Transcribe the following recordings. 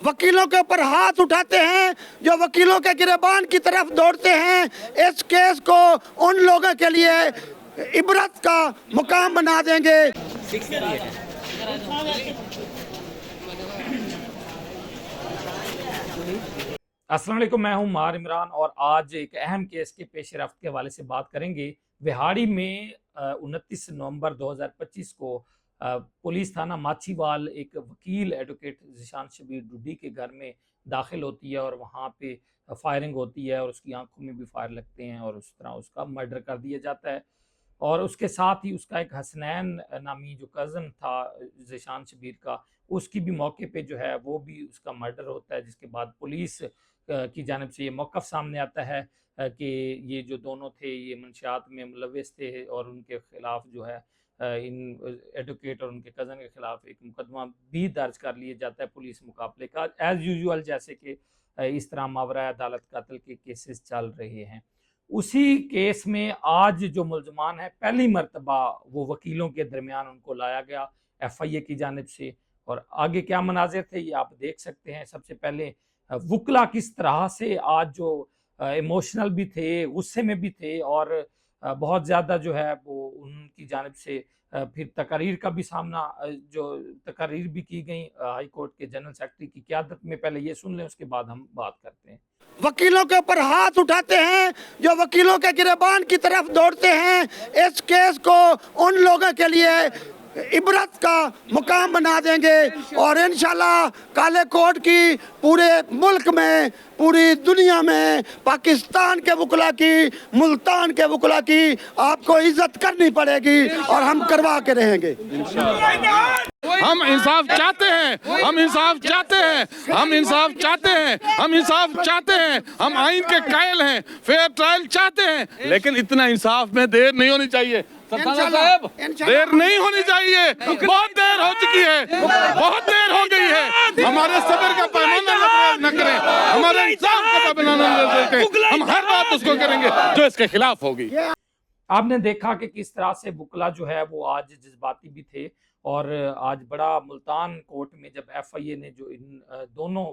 वकीलों के ऊपर हाथ उठाते हैं, जो वकीलों के गिरबान की तरफ दौड़ते हैं। इस केस को उन लोगों के लिए इबरत का मुकाम बना देंगे। अस्सलाम वालेकुम, मैं हूं मार इमरान और आज एक अहम केस के पेश रफ्त के हवाले से बात करेंगे। विहाड़ी में 29 नवंबर 2025 को पुलिस थाना माछीवाल एक वकील एडवोकेट ज़ीशान शबीर डुड्डी के घर में दाखिल होती है और वहां पे फायरिंग होती है और उसकी आंखों में भी फायर लगते हैं और उस तरह उसका मर्डर कर दिया जाता है। और उसके साथ ही उसका एक हसनैन नामी जो कज़न था ज़ीशान शबीर का, उसकी भी मौके पे जो है वो भी उसका मर्डर होता है, जिसके बाद पुलिस की जानिब से ये मौक़िफ़ सामने आता है कि ये जो दोनों थे ये मंशियात में मुलव्वस थे और उनके ख़िलाफ़ जो है इन एडवोकेट और उनके कज़न के ख़िलाफ़ एक मुकदमा भी दर्ज कर लिया जाता है पुलिस मुकाबले का, एज़ यूजुअल, जैसे कि इस तरह मावरा अदालत कत्ल के केसेस चल रहे हैं। उसी केस में आज जो मुल्ज़मान है, पहली मर्तबा वो वकीलों के दरमियान उनको लाया गया FIA की जानिब से, और आगे क्या मनाज़िर थे ये आप देख सकते हैं। सबसे पहले वुकला किस तरह से आज जो इमोशनल भी थे, गुस्से में भी थे और बहुत ज़्यादा जो है वो उनकी जानिब से फिर तकारीर का भी सामना जो तकारीर भी की गई हाई कोर्ट के जनरल सेक्रेटरी की क़यादत में। पहले ये सुन लें, उसके बाद हम बात करते हैं। वकीलों के ऊपर हाथ उठाते हैं, जो वकीलों के गिरबान की तरफ दौड़ते हैं। इस केस को उन लोगों के लिए इबरत का मुकाम बना देंगे और इंशाल्लाह काले कोट की पूरे मुल्क में, पूरी दुनिया में पाकिस्तान के वकला की, मुल्तान के वकला की आपको इज्जत करनी पड़ेगी और हम करवा के रहेंगे। हम इंसाफ चाहते हैं, हम इंसाफ चाहते हैं, हम इंसाफ चाहते हैं, हम इंसाफ चाहते हैं। हम आइन के कायल हैं, फेयर ट्रायल चाहते हैं, लेकिन इतना इंसाफ में देर नहीं होनी चाहिए। साहब, देर नहीं होनी चाहिए। बहुत देर हो चुकी है, बहुत देर हो गई है। हमारे सब्र का पैमाना न करें, हमारे इंसाफ का पैमाना न करें। हम हर बात उसको करेंगे जो इसके खिलाफ होगी। आपने देखा कि किस तरह से बुकला जो है वो आज जज्बाती भी थे और आज बड़ा मुल्तान कोर्ट में जब FIA ने जो इन दोनों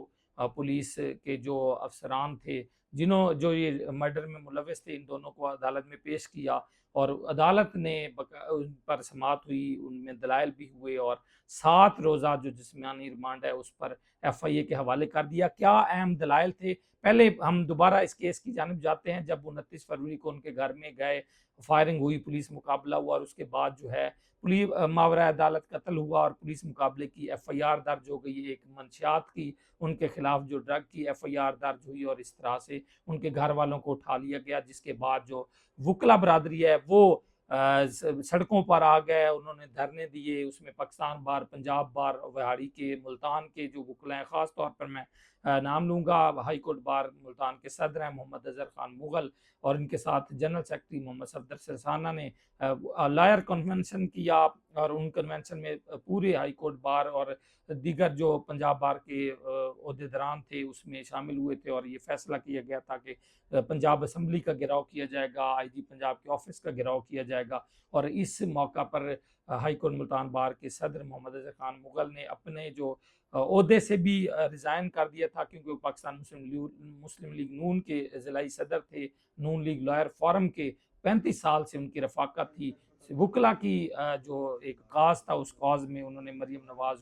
पुलिस के जो अफसरान थे जो ये मर्डर में मुलव्वस थे, इन दोनों को अदालत में पेश किया और अदालत ने उन पर समाअत हुई, उनमें दलाइल भी हुए और 7 रोज़ा जो जिस्मानी रिमांड है उस पर FIA के हवाले कर दिया। क्या अहम दलाइल थे, पहले हम दोबारा इस केस की जानिब जाते हैं। जब 29 फरवरी को उनके घर में गए, फायरिंग हुई, पुलिस मुकाबला हुआ और उसके बाद जो है मावरा अदालत कत्ल हुआ और पुलिस मुकाबले की FIR दर्ज हो गई। एक मंशियात की उनके खिलाफ जो ड्रग की FIR दर्ज हुई और इस तरह से उनके घर वालों को उठा लिया गया, जिसके बाद जो वुकला बरादरी है वो सड़कों पर आ गए, उन्होंने धरने दिए। उसमें पाकिस्तान बार, पंजाब बार, विहाड़ी के, मुल्तान के जो वुकला हैं, ख़ास तौर पर मैं नाम लूँगा, हाई कोर्ट बार मुल्तान के सदर हैं मोहम्मद अज़हर खान मुग़ल और इनके साथ जनरल सेक्रेटरी मोहम्मद सफदर सरसाना ने लॉयर कन्वेंशन किया और उन कन्वेंशन में पूरे हाई कोर्ट बार और दीगर जो पंजाब बार के ओहदेदारान थे उसमें शामिल हुए थे और ये फैसला किया गया था कि पंजाब असम्बली का घेराव किया जाएगा, IG पंजाब के ऑफिस का घेराव किया जाएगा। और इस मौका पर हाई कोर्ट मुल्तान बार के सदर मोहम्मद अज़हर खान मुग़ल ने अपने जो ओहदे से भी रिज़ाइन कर दिया था, क्योंकि वो पाकिस्तान मुस्लिम लीग नून के ज़िलाई सदर थे, नून लीग लॉयर फोरम के 35 साल से उनकी रफ़ाकत थी। वुकला की जो एक काज था, उस काज में उन्होंने मरियम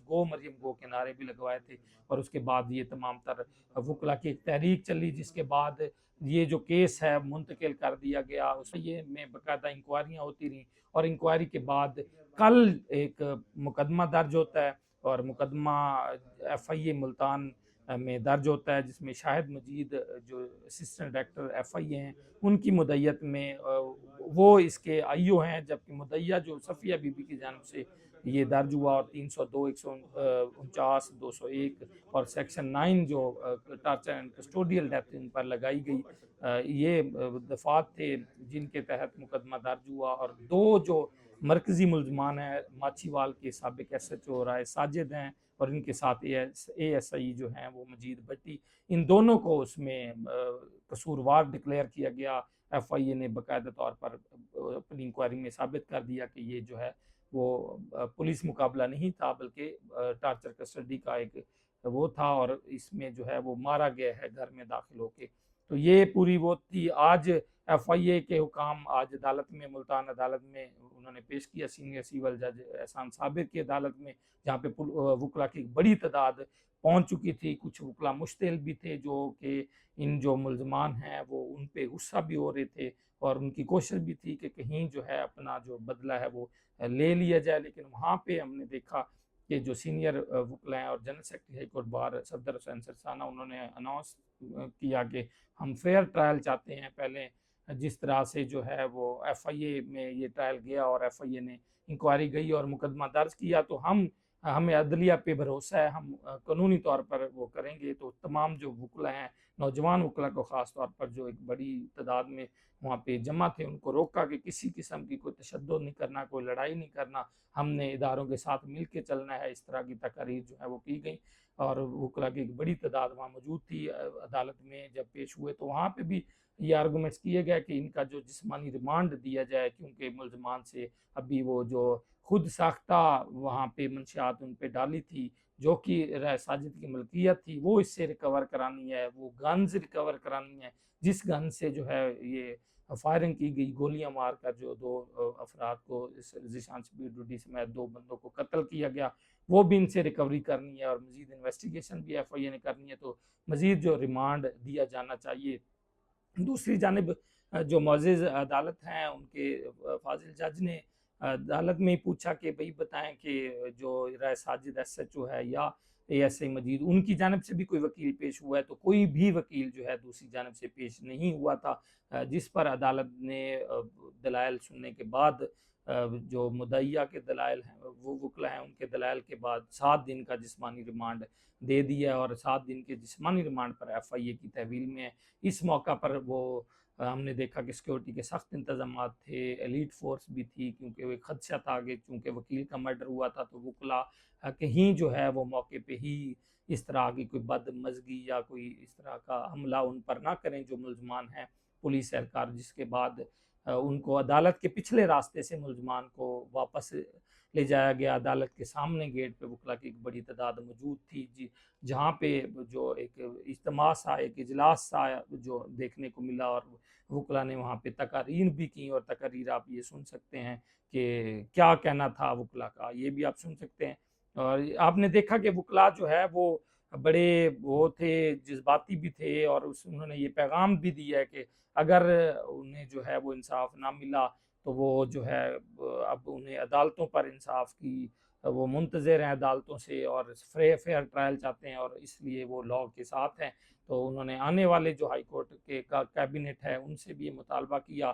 गो के नारे भी लगवाए थे और उसके बाद ये तमाम तर वुकला की एक तहरीक चली, जिसके बाद ये जो केस है मुंतकिल कर दिया गया। उसमें ये में बाकायदा इंक्वायरियाँ होती रहीं और इंक्वायरी के बाद कल एक मुकदमा दर्ज होता है और मुकदमा FIA मुल्तान में दर्ज होता है, जिसमें शाहिद मजीद जो असिस्टेंट डायरेक्टर FIA हैं उनकी मुद्दयत में वो इसके IO हैं, जबकि मुद्दया जो सफ़िया बीबी की जानिब से ये दर्ज हुआ और 302, 149, 201 और सेक्शन 9 जो torture and custodial death in पर लगाई गई, ये दफात थे जिनके तहत मुकदमा दर्ज हुआ। और 2 जो मरकज़ी मुल्ज़मान हैं, माछीवाल के साबिक SHO राय साजिद हैं और इनके साथ ASI जो हैं वो मजीद भट्टी, इन दोनों को उसमें कसूरवार डिक्लेयर किया गया। FIA ने बाकायदा तौर पर अपनी इंक्वायरी में साबित कर दिया कि ये जो है वो पुलिस मुकाबला नहीं था, बल्कि टार्चर कस्टडी का एक वो था और इसमें जो है वो मारा गया है घर में दाखिल होके। तो ये पूरी वो थी। आज एफआईए के हुकाम आज अदालत में, मुल्तान अदालत में उन्होंने पेश किया, सीनियर सिविल जज एहसान साबिर की अदालत में, जहाँ पे वकला की बड़ी तादाद पहुंच चुकी थी। कुछ वकला मुश्तिल भी थे जो कि इन जो मुलजमान हैं वो उन पे गुस्सा भी हो रहे थे और उनकी कोशिश भी थी कि कहीं जो है अपना जो बदला है वो ले लिया जाए। लेकिन वहाँ पे हमने देखा कि जो सीनियर वकला हैं और general secretary high court bar Safdar Hussain Sarsana, उन्होंने अनाउंस किया कि हम फेयर ट्रायल चाहते हैं। पहले जिस तरह से जो है वो एफआईए में ये ट्रायल गया और एफआईए ने इंक्वायरी गई और मुकदमा दर्ज किया, तो हमें अदलिया पे भरोसा है, हम कानूनी तौर पर वो करेंगे। तो तमाम जो वकला हैं, नौजवान वकला को ख़ास तौर पर जो एक बड़ी तादाद में वहाँ पे जमा थे, उनको रोका कि किसी किस्म की कोई तशद्दुद नहीं करना, कोई लड़ाई नहीं करना, हमने इदारों के साथ मिल के चलना है। इस तरह की तकारीर जो है वो की गई और वकला की एक बड़ी तादाद वहाँ मौजूद थी। अदालत में जब पेश हुए तो वहाँ पे भी ये आर्गूमेंट्स किए गए कि इनका जो जिस्मानी रिमांड दिया जाए, क्योंकि मुलजमान से अभी वो जो खुद साख्ता वहाँ पे मंशियात उन पे डाली थी जो कि राय साजिद की मलकियत थी, वो इससे रिकवर करानी है, वो गन्स रिकवर करानी है जिस गन से जो है ये फायरिंग की गई, गोलियां मारकर जो दो अफराद को जिशान शबीर डुडी समेत 2 बंदों को कत्ल किया गया, वो भी इनसे रिकवरी करनी है और मजीद इन्वेस्टिगेशन भी एफआईए ने करनी है। तो मजीद जो रिमांड दिया जाना चाहिए। दूसरी जानिब जो मोअज़्ज़िज़ अदालत हैं उनके फाजिल जज ने अदालत में ही पूछा कि भाई बताएं कि जो राय साजिद एसएचओ है या एएसआई मजीद, उनकी जानिब से भी कोई वकील पेश हुआ है, तो कोई भी वकील जो है दूसरी जानिब से पेश नहीं हुआ था। जिस पर अदालत ने दलाइल सुनने के बाद जो मुद्दइया के दलाइल हैं, वो वकला हैं, उनके दलाइल के बाद 7 दिन का जिस्मानी रिमांड दे दिया और 7 दिन के जिस्मानी रिमांड पर एफआईए की तहवील में है। इस मौका पर वो हमने देखा कि सिक्योरिटी के सख्त इंतजाम थे, एलीट फोर्स भी थी, क्योंकि वो खदशा था कि चूँकि वकील का मर्डर हुआ था तो वकला कहीं जो है वो मौके पे ही इस तरह की कोई बदमज़गी या कोई इस तरह का हमला उन पर ना करें जो मुलजमान हैं पुलिस एहलकार। जिसके बाद उनको अदालत के पिछले रास्ते से मुलजमान को वापस ले जाया गया। अदालत के सामने गेट पे वकला की एक बड़ी तादाद मौजूद थी जी, जहाँ पे जो एक इज्तिमा सा, एक इजलास सा जो देखने को मिला और वकला ने वहाँ पे तकारीर भी की और तकारीर आप ये सुन सकते हैं कि क्या कहना था वकला का, ये भी आप सुन सकते हैं। और आपने देखा कि वकला जो है वो बड़े वो थे, जज्बाती भी थे और उन्होंने ये पैगाम भी दिया है कि अगर उन्हें जो है वो इंसाफ ना मिला तो वो जो है अब उन्हें अदालतों पर इंसाफ की वो मुंतज़िर हैं अदालतों से और फेयर ट्रायल चाहते हैं और इसलिए वो लॉ के साथ हैं। तो उन्होंने आने वाले जो हाई कोर्ट के कैबिनेट है उनसे भी ये मुतालबा किया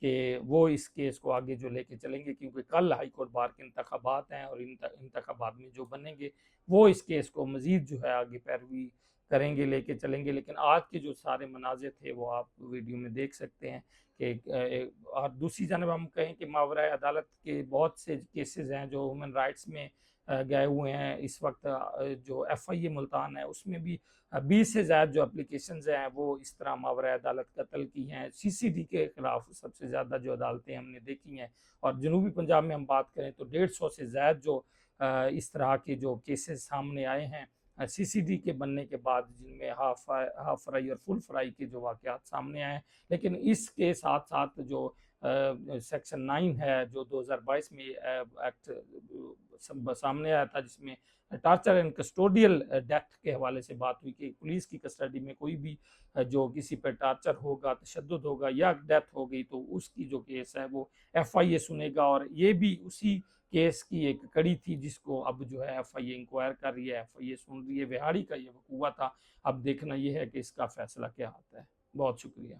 कि वो इस केस को आगे जो लेके चलेंगे, क्योंकि कल हाई कोर्ट बार के इंतखाबात हैं और इंतखाबात में जो बनेंगे वो इस केस को मज़ीद जो है आगे पैरवी करेंगे, लेके चलेंगे। लेकिन आज के जो सारे मनाज़िर थे वो आप वीडियो में देख सकते हैं कि और दूसरी जानब हम कहें कि मावराए अदालत के बहुत से केसेस हैं जो ह्यूमन राइट्स में गए हुए हैं। इस वक्त जो एफआईए मुल्तान है उसमें भी 20 से ज़्यादा जो एप्लीकेशंस हैं वो इस तरह मावराए अदालत कत्ल की हैं। सीसीडी के खिलाफ सबसे ज़्यादा जो अदालतें हमने देखी हैं और जनूबी पंजाब में हम बात करें तो 150 से ज़्यादा जो इस तरह के जो केसेस सामने आए हैं सीसीडी के बनने के बाद, जिनमें हाफ फ्राई और फुल फ्राई के जो वाक़यात सामने आए हैं। लेकिन इसके साथ साथ जो सेक्शन 9 है जो 2022 में एक्ट सामने आया था, जिसमें टॉर्चर एंड कस्टोडियल डेथ के हवाले से बात हुई कि पुलिस की कस्टडी में कोई भी जो किसी पर टॉर्चर होगा, तशद्दुद होगा या डेथ हो गई तो उसकी जो केस है वो एफआईए सुनेगा। और ये भी उसी केस की एक कड़ी थी जिसको अब जो है एफआईए इंक्वायर कर रही है, एफआईए सुन रही है। विहाड़ी का ये हुआ था, अब देखना ये है कि इसका फैसला क्या आता है। बहुत शुक्रिया।